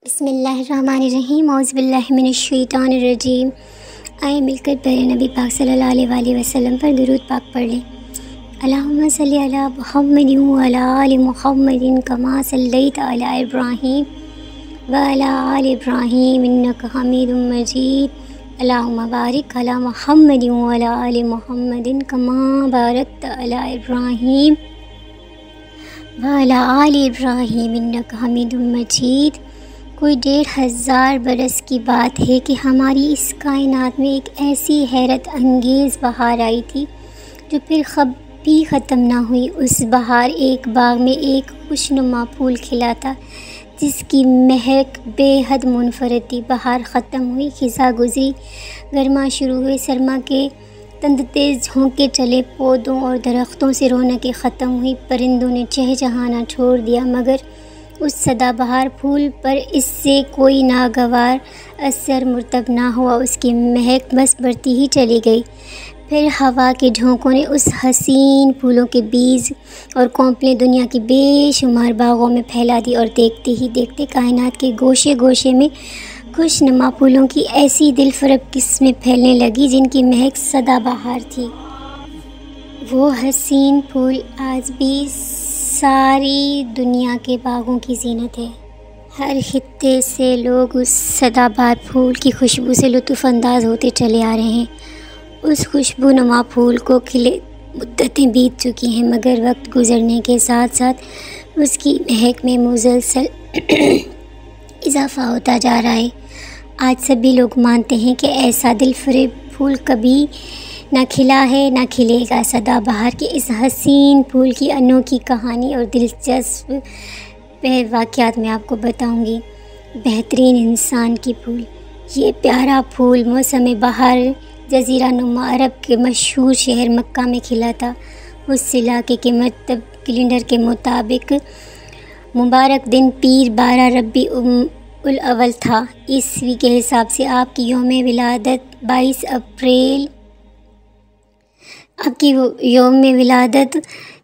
بسم اللہ الرحمن الرحیم، اعوذ باللہ من الشیطان الرجیم۔ آئے مل کر پیارے نبی پاک صلی اللہ علیہ وآلہ وسلم پر درود پاک پڑھ لیں۔ اللہم صلی علی محمد وعلی آل محمد کما صلیت علی ابراہیم وعلی آل ابراہیم انک حمید مجید۔ اللہم بارک علی محمد وعلی آل محمد کما بارکت علی ابراہیم وعلی آل ابراہیم انک حمید مجید۔ کوئی 1500 برس کی بات ہے کہ ہماری اس کائنات میں ایک ایسی حیرت انگیز بہار آئی تھی جو پھر کبھی ختم نہ ہوئی۔ اس بہار ایک باغ میں ایک خوشنما پھول کھلا تھا جس کی مہک بے حد منفرد تھی۔ بہار ختم ہوئی، خزاں گزری، گرما شروع ہوئے، سرما کے تند تیز جھونکے چلے، پودوں اور درختوں سے رونقیں ختم ہوئی، پرندوں نے چہچہانا چھوڑ دیا، مگر اس سدا بہار پھول پر اس سے کوئی ناگوار اثر مرتب نہ ہوا۔ اس کی مہک بس بڑھتی ہی چلی گئی۔ پھر ہوا کے جھونکوں نے اس حسین پھولوں کے بیج اور کونپلیں دنیا کی بے شمار باغوں میں پھیلا دی، اور دیکھتے ہی دیکھتے کائنات کے گوشے گوشے میں خوش نما پھولوں کی ایسی دل فریب قسمیں پھیلنے لگی جن کی مہک سدا بہار تھی۔ وہ حسین پھول آج بھی ساری دنیا کے باغوں کی زینت ہے۔ ہر خطے سے لوگ اس سدا بہار پھول کی خوشبو سے لطف انداز ہوتے چلے آ رہے ہیں۔ اس خوشبو نما پھول کو کھلے مدتیں بیت چکی ہیں، مگر وقت گزرنے کے ساتھ ساتھ اس کی مہک میں مسلسل اضافہ ہوتا جا رہا ہے۔ آج سبھی لوگ مانتے ہیں کہ ایسا دل فریب پھول کبھی نہ کھلا ہے نہ کھلے گا۔ سدا بہار کے اس حسین پھول کی انوکھی کہانی اور دلچسپ واقعات میں آپ کو بتاؤں گی۔ بہترین انسان کی پھول۔ یہ پیارا پھول موسم بہار جزیرہ نما عرب کے مشہور شہر مکہ میں کھلا تھا۔ اس علاقے کے مکتب کیلنڈر کے مطابق مبارک دن پیر 12 ربیع الاول تھا۔ عیسوی کے حساب سے آپ کی یوم ولادت 22 اپریل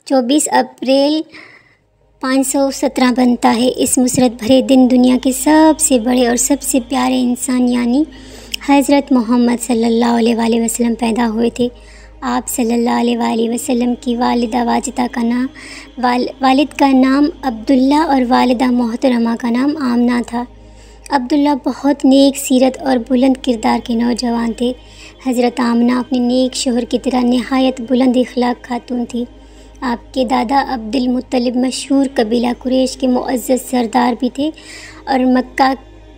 24 اپریل 517 بنتا ہے۔ اس مسرت بھرے دن دنیا کے سب سے بڑے اور سب سے پیارے انسان یعنی حضرت محمد صلی اللہ علیہ وآلہ وسلم پیدا ہوئے تھے۔ آپ صلی اللہ علیہ وآلہ وسلم کی والدہ واجدہ والد کا نام عبداللہ اور والدہ محترمہ کا نام آمنہ تھا۔ عبداللہ بہت نیک سیرت اور بلند کردار کے نوجوان تھے۔ حضرت آمنہ اپنے نیک شوہر کی طرح نہایت بلند اخلاق خاتون تھی۔ آپ کے دادا عبد المطلب مشہور قبیلہ قریش کے معزز سردار بھی تھے اور مکہ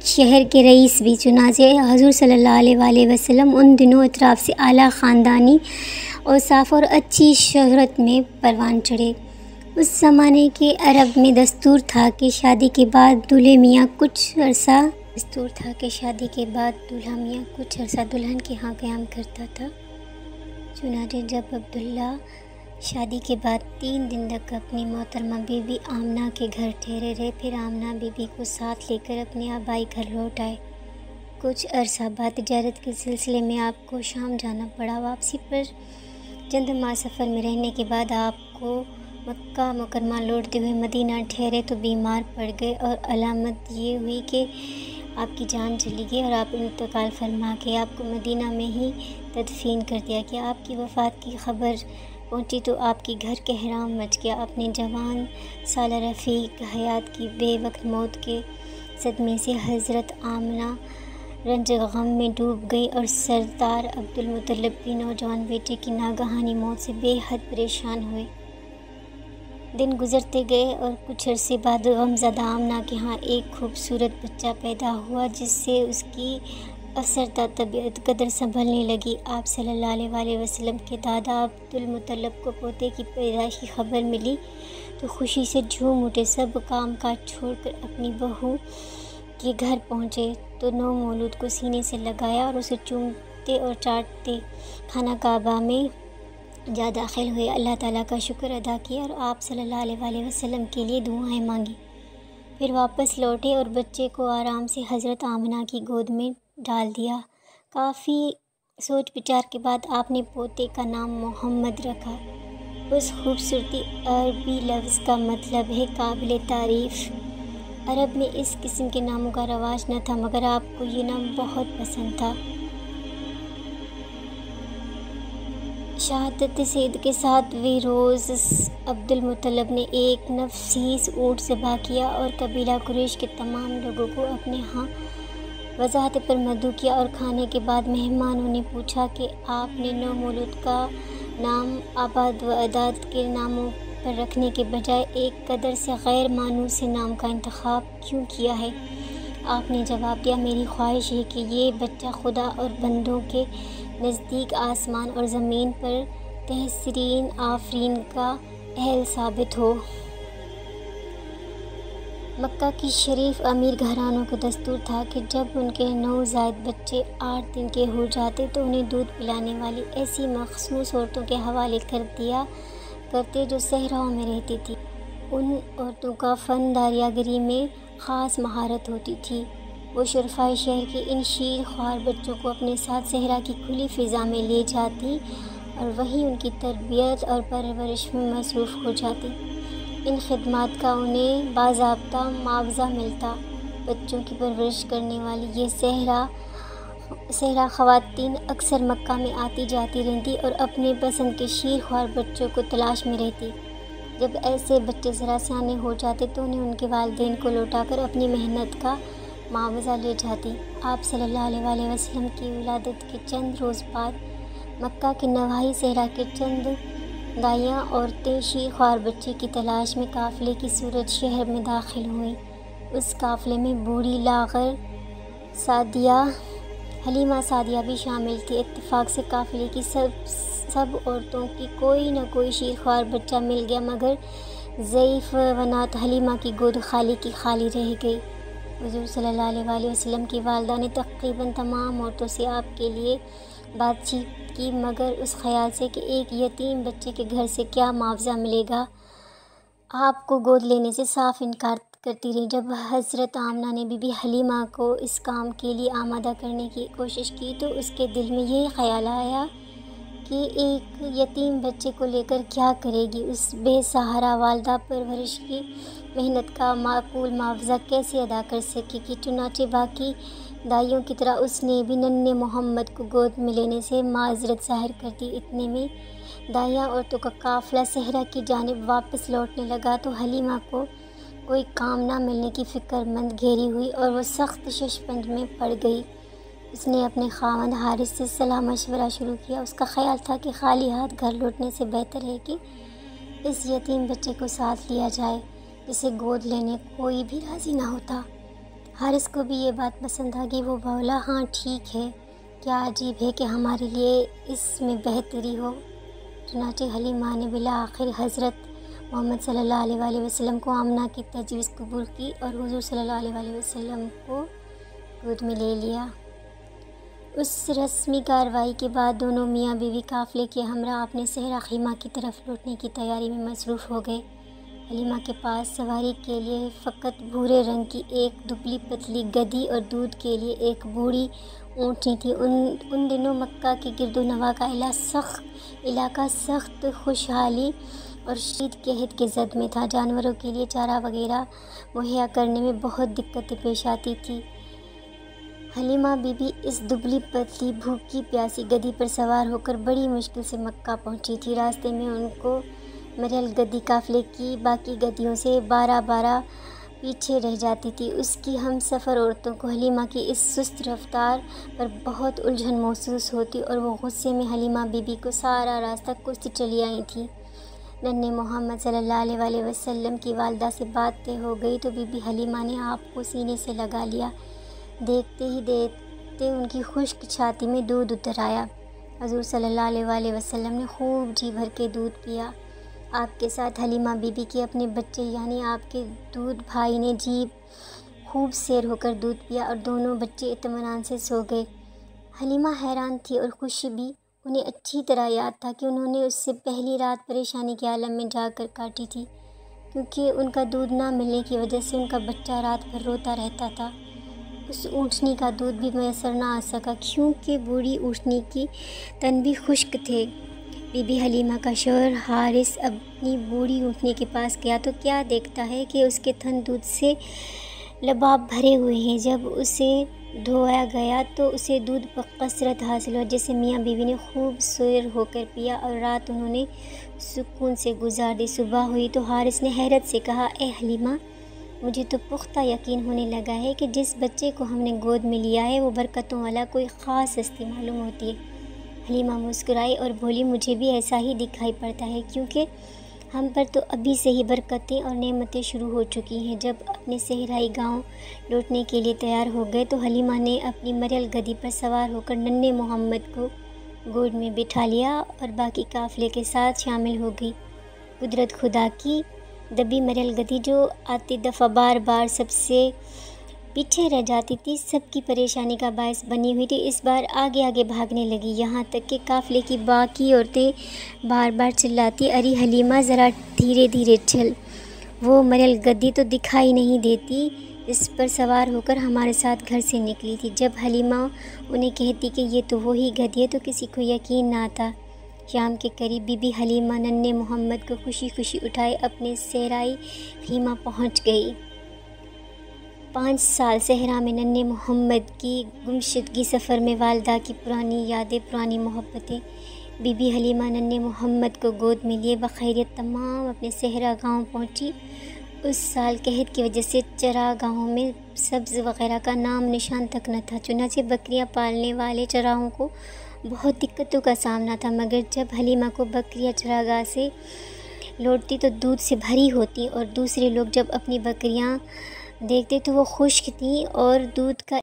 شہر کے رئیس بھی۔ چنانچہ حضور صلی اللہ علیہ وآلہ وسلم ان دنوں اطراف سے اعلیٰ خاندانی اوصاف اور اچھی شہرت میں پروان چڑھے۔ اس زمانے کے عرب میں دستور تھا کہ شادی کے بعد دولہا میاں کچھ عرصہ دلہن کے ہاں قیام کرتا تھا۔ چنانچہ جب عبداللہ شادی کے بعد 3 دن تک اپنی محترمہ بی بی آمنہ کے گھر ٹھہرے رہے، پھر آمنہ بی بی کو ساتھ لے کر اپنے آبائی گھر لوٹ آئے۔ کچھ عرصہ بعد تجارت کے سلسلے میں آپ کو شام جانا پڑا۔ واپسی پر چند ماہ سفر میں رہنے کے بعد آپ کو مکہ مکرمہ لوٹتے ہوئے مدینہ ٹھہرے تو بیمار پڑ گئے، اور علامت یہ ہوئی کہ آپ کی جان چلی گئی اور آپ انتقال فرما کے آپ کو مدینہ میں ہی تدفین کر دیا گیا۔ آپ کی وفات کی خبر پہنچی تو آپ کے گھر کہرام مچ گیا۔ اپنے جوان سالہ رفیق حیات کی بے وقت موت کے صدمے سے حضرت آمنہ رنج غم میں ڈوب گئی، اور سردار عبد المطلب بھی نوجوان بیٹے کی ناگہانی موت سے بے حد پریشان ہوئے۔ دن گزرتے گئے اور کچھ عرصے بعد غمزدہ آمنہ کے ہاں ایک خوبصورت بچہ پیدا ہوا، جس سے اس کی افسردہ طبیعت قدر سنبھلنے لگی۔ آپ صلی اللہ علیہ وآلہ وسلم کے دادا عبد المطلب کو پوتے کی پیدائش کی خبر ملی تو خوشی سے جھوم اٹھے۔ سب کام کاج چھوڑ کر اپنی بہو کے گھر پہنچے تو نو مولود کو سینے سے لگایا اور اسے چومتے اور چاٹتے خانہ کعبہ میں جا داخل ہوئے۔ اللہ تعالیٰ کا شکر ادا کیا اور آپ صلی اللہ علیہ وآلہ وسلم کے لیے دعائیں مانگی۔ پھر واپس لوٹے اور بچے کو آرام سے حضرت آمنہ کی گود میں ڈال دیا۔ کافی سوچ بچار کے بعد آپ نے پوتے کا نام محمد رکھا۔ اس خوبصورتی عربی لفظ کا مطلب ہے قابل تعریف۔ عرب میں اس قسم کے ناموں کا رواج نہ تھا، مگر آپ کو یہ نام بہت پسند تھا۔ شہادت سید کے 7ویں روز عبد المطلب نے ایک نفیس اونٹ ذبح کیا اور قبیلہ قریش کے تمام لوگوں کو اپنے ہاں وضاحت پر مدعو کیا، اور کھانے کے بعد مہمانوں نے پوچھا کہ آپ نے نو مولود کا نام آباد و اجداد کے ناموں پر رکھنے کے بجائے ایک قدر سے غیر مانوس سے نام کا انتخاب کیوں کیا ہے؟ آپ نے جواب دیا، میری خواہش ہے کہ یہ بچہ خدا اور بندوں کے نزدیک آسمان اور زمین پر بہترین آفرین کا اہل ثابت ہو۔ مکہ کی شریف امیر گھرانوں کو دستور تھا کہ جب ان کے نوزائیدہ بچے 8 دن کے ہو جاتے تو انہیں دودھ پلانے والی ایسی مخصوص عورتوں کے حوالے کر دیا کرتے جو صحراؤں میں رہتی تھی۔ ان عورتوں کا فن داریاگری میں خاص مہارت ہوتی تھی۔ وہ شرفائے شہر کے ان شیر خوار بچوں کو اپنے ساتھ صحرا کی کھلی فضا میں لے جاتی اور وہیں ان کی تربیت اور پرورش میں مصروف ہو جاتی۔ ان خدمات کا انہیں باضابطہ معاوضہ ملتا۔ بچوں کی پرورش کرنے والی یہ صحرا خواتین اکثر مکہ میں آتی جاتی رہتی اور اپنے پسند کے شیر خوار بچوں کو تلاش میں رہتی۔ جب ایسے بچے ذرا سیانے ہو جاتے تو انہیں ان کے والدین کو لوٹا کر اپنی محنت کا معاوضہ لے جاتی۔ آپ صلی اللہ علیہ وآلہ وسلم کی ولادت کے چند روز بعد مکہ کے نواحی صحرا کے چند دائیاں عورتیں شیر خوار بچے کی تلاش میں قافلے کی صورت شہر میں داخل ہوئیں۔ اس قافلے میں بوڑھی لاغر حلیمہ سعدیہ بھی شامل تھی۔ اتفاق سے قافلے کی سب عورتوں کی کوئی نہ کوئی شیر خوار بچہ مل گیا، مگر ضعیف ونات حلیمہ کی گود خالی کی خالی رہ گئی۔ حضور صلی اللہ علیہ وآلہ وسلم کی والدہ نے تقریباً تمام عورتوں سے آپ کے لیے بات چیت کی، مگر اس خیال سے کہ ایک یتیم بچے کے گھر سے کیا معاوضہ ملے گا، آپ کو گود لینے سے صاف انکار کرتی رہی۔ جب حضرت آمنہ نے بی بی حلیمہ کو اس کام کے لیے آمادہ کرنے کی کوشش کی تو اس کے دل میں یہ خیال آیا کہ ایک یتیم بچے کو لے کر کیا کرے گی، اس بے سہارا والدہ پرورش کی محنت کا معقول معاوضہ کیسے ادا کر سکے گی۔ چنانچہ باقی دائیوں کی طرح اس نے بھی ننھے محمد کو گود میں لینے سے معذرت ظاہر کر دی۔ اتنے میں دائیاں عورتوں کا قافلہ صحرا کی جانب واپس لوٹنے لگا تو حلیمہ کو کوئی کام نہ ملنے کی فکر مند گھیری ہوئی اور وہ سخت ششپنج میں پڑ گئی۔ اس نے اپنے خاوند حارث سے صلاح مشورہ شروع کیا۔ اس کا خیال تھا کہ خالی ہاتھ گھر لوٹنے سے بہتر ہے کہ اس یتیم بچے کو ساتھ لیا جائے جسے گود لینے کوئی بھی راضی نہ ہوتا۔ حارث کو بھی یہ بات پسند آ گئی۔ وہ بولا، ہاں ٹھیک ہے، کیا عجیب ہے کہ ہمارے لیے اس میں بہتری ہو۔ چنانچہ حلیمہ نے بالآخر حضرت محمد صلی اللہ علیہ وآلہ وسلم کو آمنہ کی تجویز قبول کی اور حضور صلی اللہ علیہ وآلہ وسلم کو گود میں لے لیا۔ اس رسمی کارروائی کے بعد دونوں میاں بیوی قافلے کے ہمراہ اپنے صحرا خیمہ کی طرف لوٹنے کی تیاری میں مصروف ہو گئے۔ حلیمہ کے پاس سواری کے لیے فقط بھورے رنگ کی ایک دبلی پتلی گدھی اور دودھ کے لیے ایک بوڑھی اونٹنی تھی۔ ان دنوں مکہ کے گرد و نواح کا علاقہ سخت خوشحالی اور شدید قحط کے زد میں تھا۔ جانوروں کے لیے چارہ وغیرہ مہیا کرنے میں بہت دقتیں پیش آتی تھیں۔ حلیمہ بی بی اس دبلی پتلی بھوکی پیاسی گدھی پر سوار ہو کر بڑی مشکل سے مکہ پہنچی تھی۔ راستے میں ان کو مرل گدھی قافلے کی باقی گدھیوں سے 12 پیچھے رہ جاتی تھی۔ اس کی ہم سفر عورتوں کو حلیمہ کی اس سست رفتار پر بہت الجھن محسوس ہوتی اور وہ غصے میں حلیمہ بی بی کو سارا راستہ کوستی چلی آئی تھیں۔ ننھے محمد صلی اللہ علیہ وآلہ وسلم کی والدہ سے بات طے ہو گئی تو بی بی حلیمہ نے آپ کو سینے سے لگا لیا۔ دیکھتے ہی دیکھتے ان کی خشک چھاتی میں دودھ اتر آیا۔ حضور صلی اللہ علیہ وآلہ وسلم نے خوب جی بھر کے دودھ پیا۔ آپ کے ساتھ حلیمہ بی بی کے اپنے بچے یعنی آپ کے دودھ بھائی نے خوب سیر ہو کر دودھ پیا اور دونوں بچے اطمینان سے سو گئے۔ حلیمہ حیران تھی اور خوش بھی۔ انہیں اچھی طرح یاد تھا کہ انہوں نے اس سے پہلی رات پریشانی کے عالم میں جاگ کر کاٹی تھی، کیونکہ ان کا دودھ نہ ملنے کی وجہ سے ان کا بچہ رات بھر روتا رہتا تھا۔ اس اونٹنی کا دودھ بھی میسر نہ آ سکا کیونکہ بوڑھی اونٹنی کی تن بھی خشک تھے۔ بی بی حلیمہ کا شوہر حارث اپنی بوڑھی اونٹنی کے پاس گیا تو کیا دیکھتا ہے کہ اس کے تھن دودھ سے لباب بھرے ہوئے ہیں۔ جب اسے دھویا گیا تو اسے دودھ بکثرت حاصل ہوا، جسے میاں بیوی نے خوب سیر ہو کر پیا اور رات انہوں نے سکون سے گزار دی۔ صبح ہوئی تو حارث نے حیرت سے کہا، اے حلیمہ، مجھے تو پختہ یقین ہونے لگا ہے کہ جس بچے کو ہم نے گود میں لیا ہے وہ برکتوں والا کوئی خاص ہستی معلوم ہوتی ہے۔ حلیمہ مسکرائی اور بولی، مجھے بھی ایسا ہی دکھائی پڑتا ہے، کیونکہ ہم پر تو ابھی سے ہی برکتیں اور نعمتیں شروع ہو چکی ہیں۔ جب اپنے صحرائی گاؤں لوٹنے کے لیے تیار ہو گئے تو حلیمہ نے اپنی مریل گدی پر سوار ہو کر ننھے محمد کو گود میں بٹھا لیا اور باقی قافلے کے ساتھ شامل ہو گئی۔ قدرت خدا کی دبی مریل گدی جو آتی دفعہ بار بار سب سے پیچھے رہ جاتی تھی، سب کی پریشانی کا باعث بنی ہوئی تھی، اس بار آگے آگے بھاگنے لگی، یہاں تک کہ قافلے کی باقی عورتیں بار بار چلاتی، ارے حلیمہ ذرا دھیرے دھیرے چل، وہ مریل گدی تو دکھائی نہیں دیتی اس پر سوار ہو کر ہمارے ساتھ گھر سے نکلی تھی۔ جب حلیمہ انہیں کہتی کہ یہ تو وہی گدی ہے تو کسی کو یقین نہ آتا۔ شام کے قریب بی بی حلیمہ ننھے محمد کو خوشی خوشی اٹھائے اپنے صحرائی خیمہ پہنچ گئی۔ 5 سال صحرا میں ننھے محمد کی گمشدگی، سفر میں والدہ کی پرانی یادیں، پرانی محبتیں۔ بی بی حلیمہ ننھے محمد کو گود میں لیے بخیریت تمام اپنے صحرا گاؤں پہنچی۔ اس سال قحط کی وجہ سے چراگاہوں میں سبز وغیرہ کا نام نشان تک نہ تھا، چنانچہ بکریاں پالنے والے چراہوں کو بہت دقتوں کا سامنا تھا، مگر جب حلیمہ کو بکریاں چراگاہ سے لوٹتی تو دودھ سے بھری ہوتی اور دوسرے لوگ جب اپنی بکریاں دیکھتے تو وہ خشک تھیں اور دودھ کا